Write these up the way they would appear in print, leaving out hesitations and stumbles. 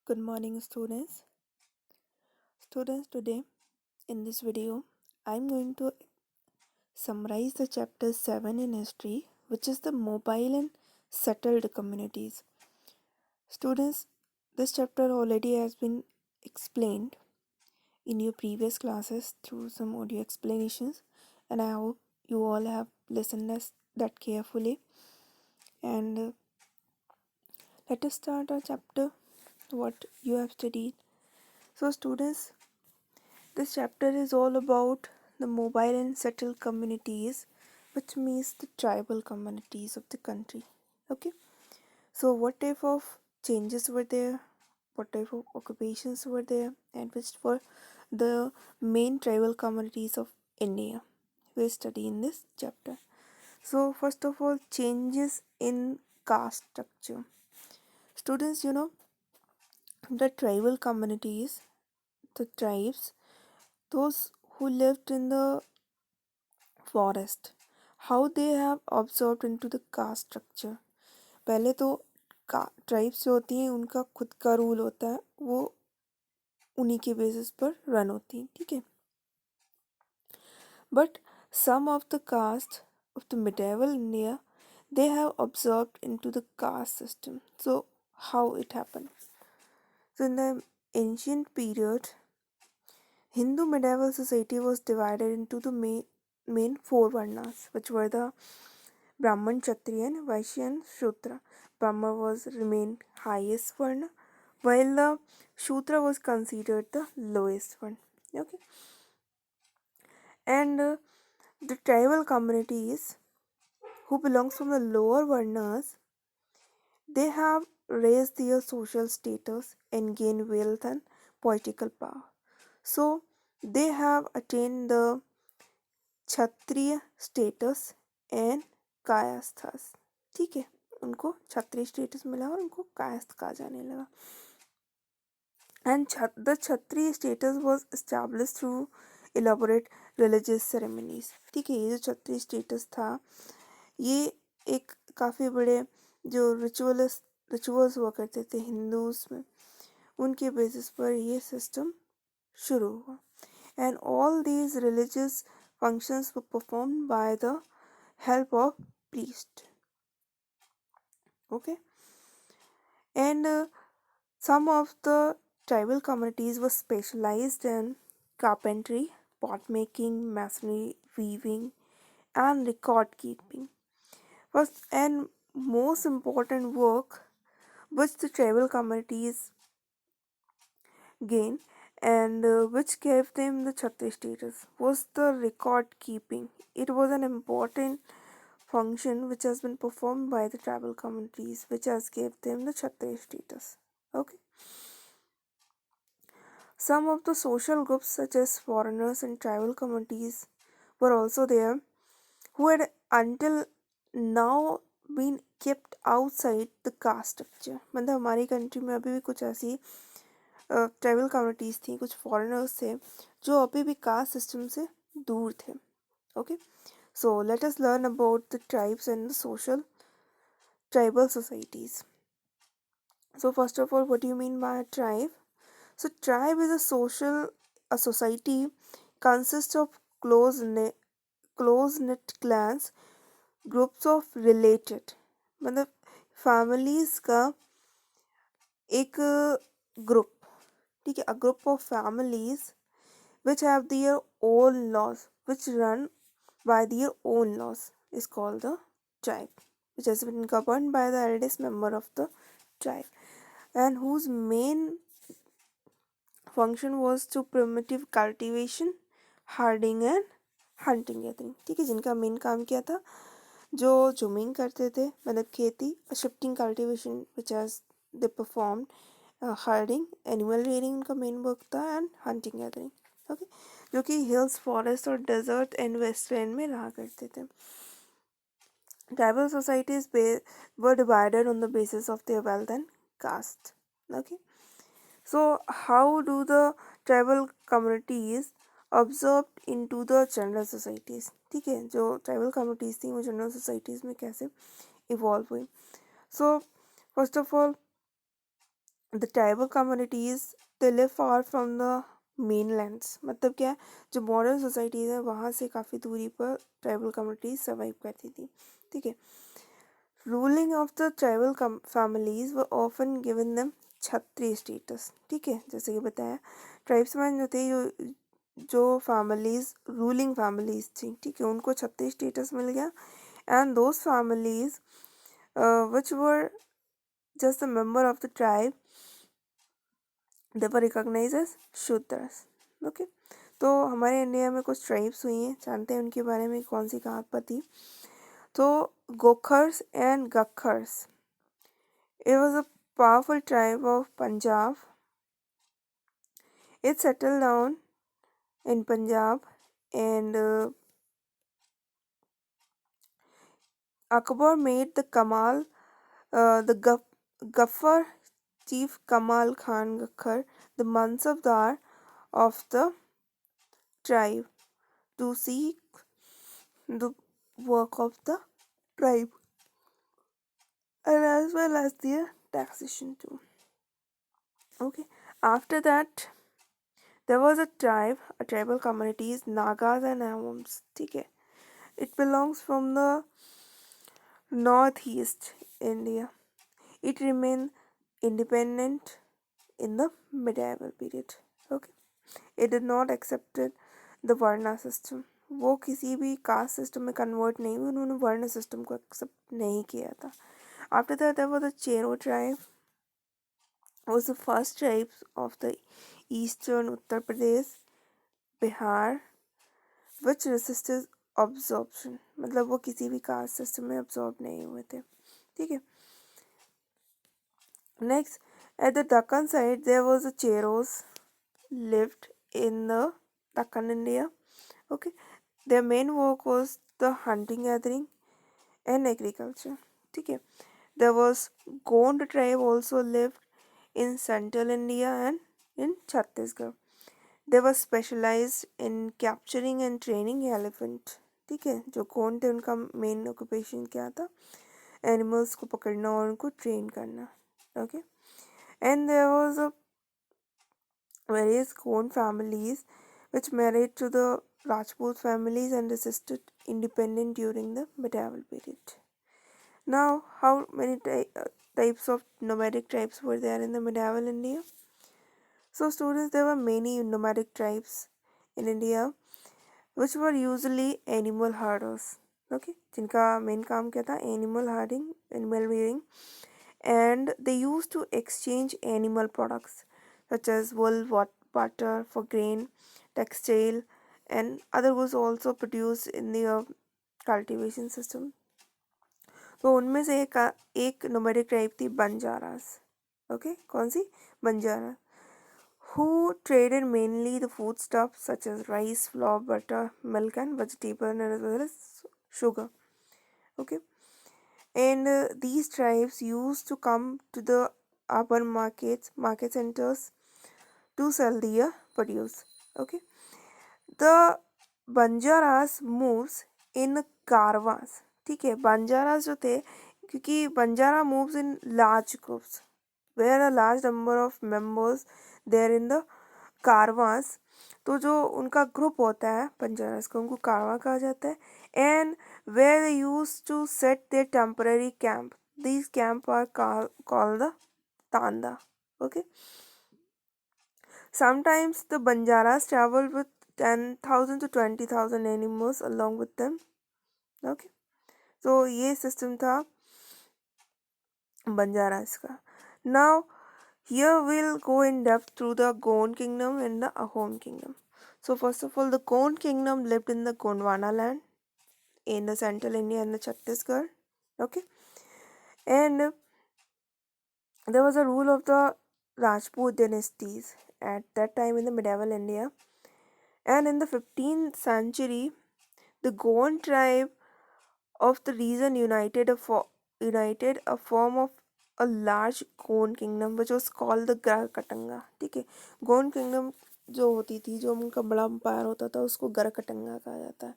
Good morning, students. Students, today in this video, I'm going to summarize the chapter 7 in history, which is the mobile and settled communities. Students, this chapter already has been explained in your previous classes through some audio explanations, and I hope you all have listened that carefully. And let us start our chapter, what you have studied. So, students, this chapter is all about the mobile and settled communities, which means the tribal communities of the country. Okay, so what type of changes were there, what type of occupations were there, and which were the main tribal communities of India we study in this chapter. So, first of all, changes in caste structure. Students, the tribal communities, the tribes, those who lived in the forest how they have observe into the caste structure. पहले तो tribes जो होती हैं उनका खुद का rule होता है, वो उन्हीं के बेसिस पर रन होती हैं, ठीक है. But some of the caste of the medieval India they have observed into the caste system. So how it happened? So in the ancient period, Hindu medieval society was divided into the main four varnas, which were the Brahman, Kshatriya, Vaishya and Shudra. Brahma was remained highest varna, while the Shudra was considered the lowest one. Okay, and the tribal communities who belongs from the lower varnas, they have raised their social status and gained wealth and political power. So they have attained the Kshatriya status and कायस्थास. ठीक है, उनको क्षत्रिय status मिला और उनको कायस्थ कहा जाने लगा. And the Kshatriya status was established through elaborate religious ceremonies. ठीक है, ये जो क्षत्रिय स्टेटस था, ये एक काफ़ी बड़े जो रिचुअल्स हुआ करते थे हिंदूज में, उनके बेसिस पर ये सिस्टम शुरू हुआ. And all these religious functions were performed by the help of priest. Okay, and some of the tribal communities were specialized in carpentry, pot making, masonry, weaving, and record keeping. First and most important work which the tribal communities gained and which gave them the Kshatriya status was the record keeping. It was an important function which has been performed by the tribal communities, which has gave them the Kshatriya status. Okay. Some of the social groups such as foreigners and tribal communities were also there, who had until now been kept outside the caste structure. मतलब हमारी country में अभी भी कुछ ऐसी tribal communities थी, कुछ foreigners थे जो अभी भी कास्ट सिस्टम से दूर थे. Okay, so let us learn about the tribes and the social tribal societies. So first of all, what do you mean by a tribe? So tribe is a society consists of close knit clans, groups of related, मतलब families का एक group. ठीक है, a group of families which have their own laws, which run by their own laws, is called the tribe, which has been governed by the eldest member of the tribe and whose main function was to primitive cultivation, herding and hunting gathering. ठीक है, जिनका main काम क्या था, जो zooming करते थे, मतलब खेती, shifting cultivation which as they perform, herding, animal rearing उनका मेन वर्क था, एंड हंटिंग गैदरिंग. ओके, जो कि हिल्स, फॉरेस्ट और डेजर्ट एंड वेस्टलैंड में रहा करते थे. Tribal societies were divided on the basis of their wealth and caste. Okay, so how do the tribal communities absorbed into the general societies? ठीक है, जो tribal communities थी वो general societies में कैसे इवॉल्व हुई. So first of all the tribal communities they live far from the mainlands. मतलब क्या है, जो मॉडर्न सोसाइटीज़ है वहाँ से काफ़ी दूरी पर ट्राइबल कम्युनिटीज सर्वाइव करती थी. ठीक है. Ruling of the tribal families were often given them Kshatriya status. ठीक है, जैसे कि बताया ट्राइब्समैन जो थे, जो फैमिलीज रूलिंग फैमिलीज थी, ठीक है, उनको क्षत्रिय स्टेटस मिल गया. And those families which were just a member of the tribe, they were recognized as Shudras. Okay. तो हमारे इंडिया में कुछ ट्राइब्स हुई हैं, जानते हैं उनके बारे में कौन सी कहाँ पर थी. तो गोखर्स and गखर्स, it was a powerful tribe of Punjab. It settled down in Punjab, and Akbar made the Gaffar chief Kamal Khan Gakhar the Mansabdar of the tribe to see the work of the tribe and as well as their taxation too. Okay. After that, there was a tribal communities, Nagas and Awams. Okay. It belongs from the northeast India. It remained independent in the medieval period. Okay. It did not accepted the Varna system. वो किसी भी caste system में convert नहीं हुई, उन्होंने वर्ण system को accept नहीं किया था. After that, there was the Chero tribe, was the first tribe of the eastern Uttar Pradesh, Bihar, which resisted absorption. मतलब वो किसी भी कास्ट सिस्टम में absorb नहीं हुए थे. ठीक है. Next, at the Deccan side, there was the Cheros lived in the Deccan India. Okay. Their main work was the hunting, gathering, and agriculture. ठीक है. There was Gond tribe also lived in central India and in Chhattisgarh. They were specialized in capturing and training elephant. ठीक है, जो गोंड थे उनका main occupation क्या था, animals को पकड़ना और उनको ट्रेन करना. Okay. And there was a various Gond families which married to the Rajput families and resisted independence during the medieval period. Now, how many types of nomadic tribes were there in the medieval India? So students, there were many nomadic tribes in India which were usually animal herders. Okay, जिनका main काम क्या था, animal herding, animal rearing, and they used to exchange animal products such as wool, butter for grain, textile, and other was also produced in the cultivation system. तो उनमें से एक nomadic tribe थी Banjaras. Okay, कौन सी, Banjara, who traded mainly the foodstuffs such as rice, flour, butter, milk, and vegetable, and as well as sugar. Okay, and these tribes used to come to the urban market centers to sell their produce. Okay, the Banjaras moves in caravans. ठीक है, बंजारास जो थे, क्योंकि Banjara moves in large groups where a large number of members there in the caravans. तो जो उनका group होता है बंजारास का, उनको कारवा कहा जाता है. And where they used to set their temporary camp. These camp are called the tanda. Okay. Sometimes the Banjaras travel with 10,000 to 20,000 animals along with them. Okay. So ये सिस्टम था बंजारास का. Now here we'll go in depth through the Gond kingdom and the Ahom kingdom. So first of all, the Gond kingdom lived in the Gondwana land in the central India and the Chhattisgarh. Okay. And there was a rule of the Rajput dynasties at that time in the medieval India. And in the 15th century, the Gond tribe of the region united a form of a large Gond kingdom which was called the Garkatanga. ठीक है, Gond kingdom जो होती थी, जो उनका बड़ा empire होता था, उसको गरकटंगा कहा जाता है.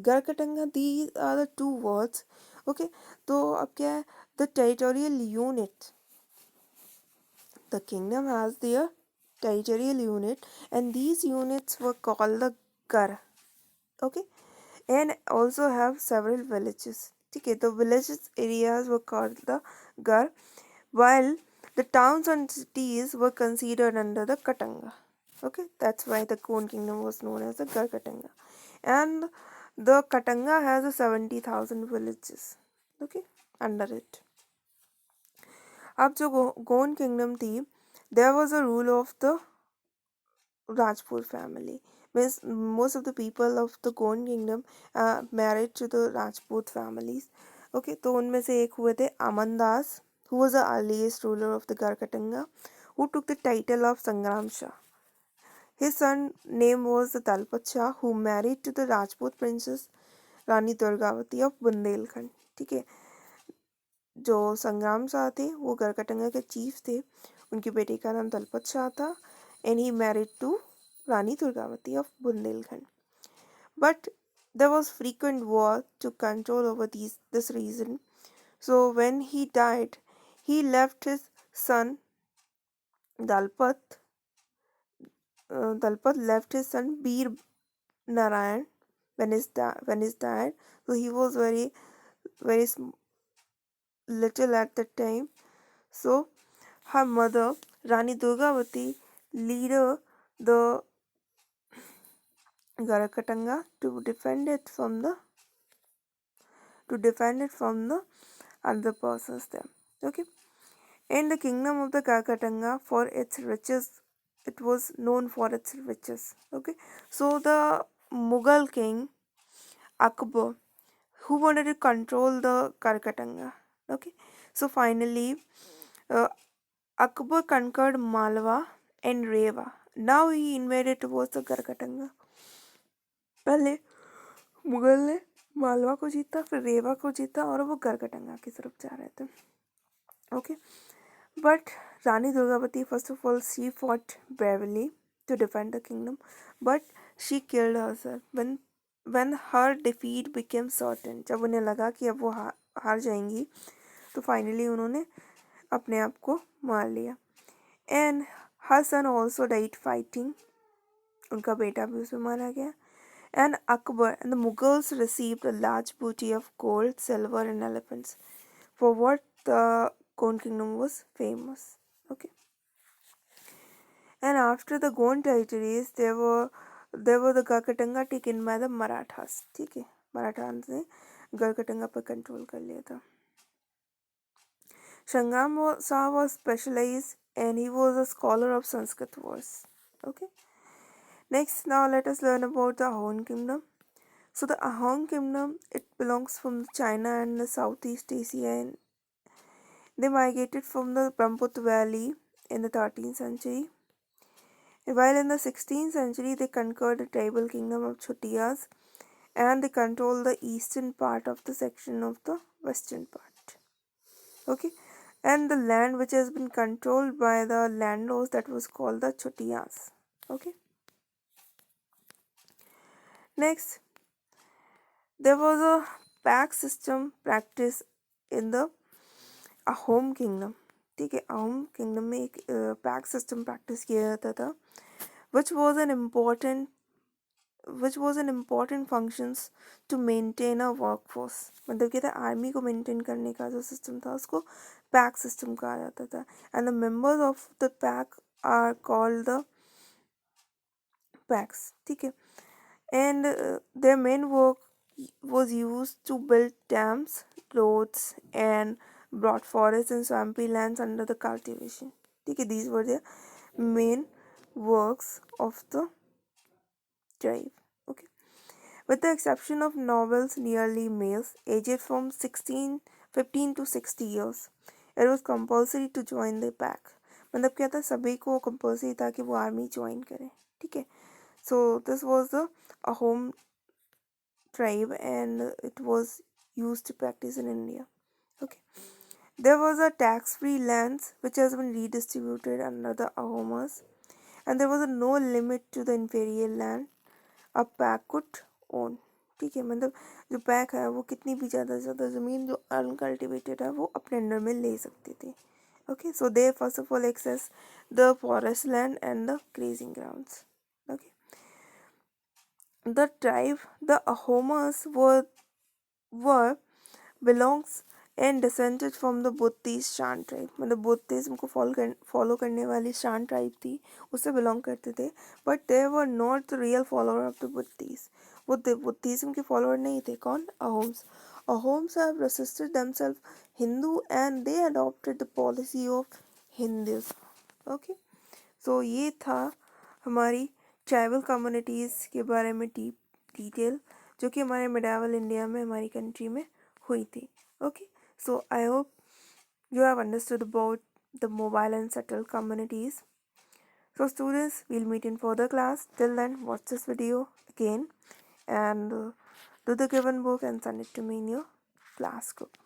गरकटंगा, these are the two words. Okay, तो अब क्या है, the territorial unit, the kingdom has their territorial unit, and these units were called the Gar. Okay, and also have several villages. Okay, the villages areas were called the Gar, while the towns and cities were considered under the Katanga. Okay, that's why the Kon kingdom was known as the Gar Katanga. And the Katanga has a 70,000 villages. Okay, under it. अब जो Gond kingdom थी, there was a rule of the Rajput family. Means most of the people of the Gond kingdom married to the Rajput families. Okay, तो उनमें से एक हुए थे अमन दास, who was the earliest ruler of the Garkatanga, who took the title of Sangram Shah. His son name was the Dalpat Shah, who married to the Rajput princess Rani Durgavati of Bundelkhand. ठीक है, जो संग्राम शाह थे वो गरकटंगा के chief थे. उनके बेटे का नाम दलपत शाह था, and he married to Rani Durgavati of Bundelkhand. But there was frequent war to control over this region. So when he died, he left his son Dalpat. Dalpat left his son Bir Narayan when he's died. So he was very little at that time. So her mother Rani Durgavati leader the Garakatanga to defend it from the other persons there. Okay, and the kingdom of the Garakatanga for its riches, it was known for its riches. Okay, so the Mughal king Akbar, who wanted to control the Garakatanga. Okay, so finally Akbar conquered Malwa and Rewa. Now he invaded towards the Garakatanga. पहले मुगल ने मालवा को जीता, फिर रेवा को जीता, और वो गरकटंगा की तरफ जा रहे थे. Okay, but Rani Durgavati, first of all, she fought bravely to defend the kingdom, but she killed herself when her defeat became certain. जब उन्हें लगा कि अब वो हार जाएंगी, तो finally उन्होंने अपने आप को मार लिया. And her son also died fighting. उनका बेटा भी उसमें मारा गया. And Akbar and the Mughals received a large booty of gold, silver, and elephants, for what the Gond kingdom was famous. Okay. And after the Gond territories, there were the Garkatanga taken by the Marathas. ठीक है, मराठास ने गरकटंगा पर control कर लिया था. Sangram Shah was specialized, and he was a scholar of Sanskrit verse. Okay. Next, now let us learn about the Ahom kingdom. So the Ahom kingdom, it belongs from China and the Southeast Asia, and they migrated from the Brahmaputra Valley in the 13th century. While in the 16th century, they conquered the tribal kingdom of Chotiyas, and they controlled the eastern part of the section of the western part. Okay, and the land which has been controlled by the landlords, that was called the Chotiyas. Okay. Next, there was a pack system practice in the Ahom kingdom. ठीक है, Ahom kingdom में एक pack system practice किया जाता था, which was an important functions to maintain a workforce. मतलब कहता है आर्मी को मेंटेन करने का जो सिस्टम था उसको पैक सिस्टम कहा जाता था. And the members of the pack are called the packs. ठीक है, and their main work was used to build dams, roads, and broad forests and swampy lands under the cultivation. Okay, these were the main works of the tribe. Okay, with the exception of nobles, nearly males, aged from 15 to 60 years, it was compulsory to join the pack. मतलब क्या था, सभी को compulsory था कि वो army join करें. ठीक है, so this was the Ahom tribe, and it was used to practice in India. Okay, there was a tax-free lands which has been redistributed under the Ahomas, and there was no limit to the inferior land a pack could own. ठीक है, मतलब जो pack है वो कितनी भी ज़्यादा ज़मीन जो अनकल्टिवेटेड है वो अपने अंडर में ले सकते थे. Okay, so they first of all access the forest land and the grazing grounds. Okay, the tribe, the Ahomas were belongs and descended from the Buddhist Shan tribe. मतलब बुद्धिज्म को follow करने वाली Shan tribe थी, उससे belong करते थे. But they were not the real follower of the Buddhist. वो Buddhism के फॉलोअर नहीं थे. कौन? Ahoms. Ahoms have resisted themselves Hindu and they adopted the policy of Hinduism. Okay, so ये था हमारी ट्राइबल कम्युनिटीज़ के बारे में डिटेल जो कि हमारे मिडावल इंडिया में, हमारी कंट्री में हुई थी. Okay, so I hope you have understood about the mobile and settled communities. So students, we'll meet in further class. Till then, watch this video again and do the given book and send it to me in your class group.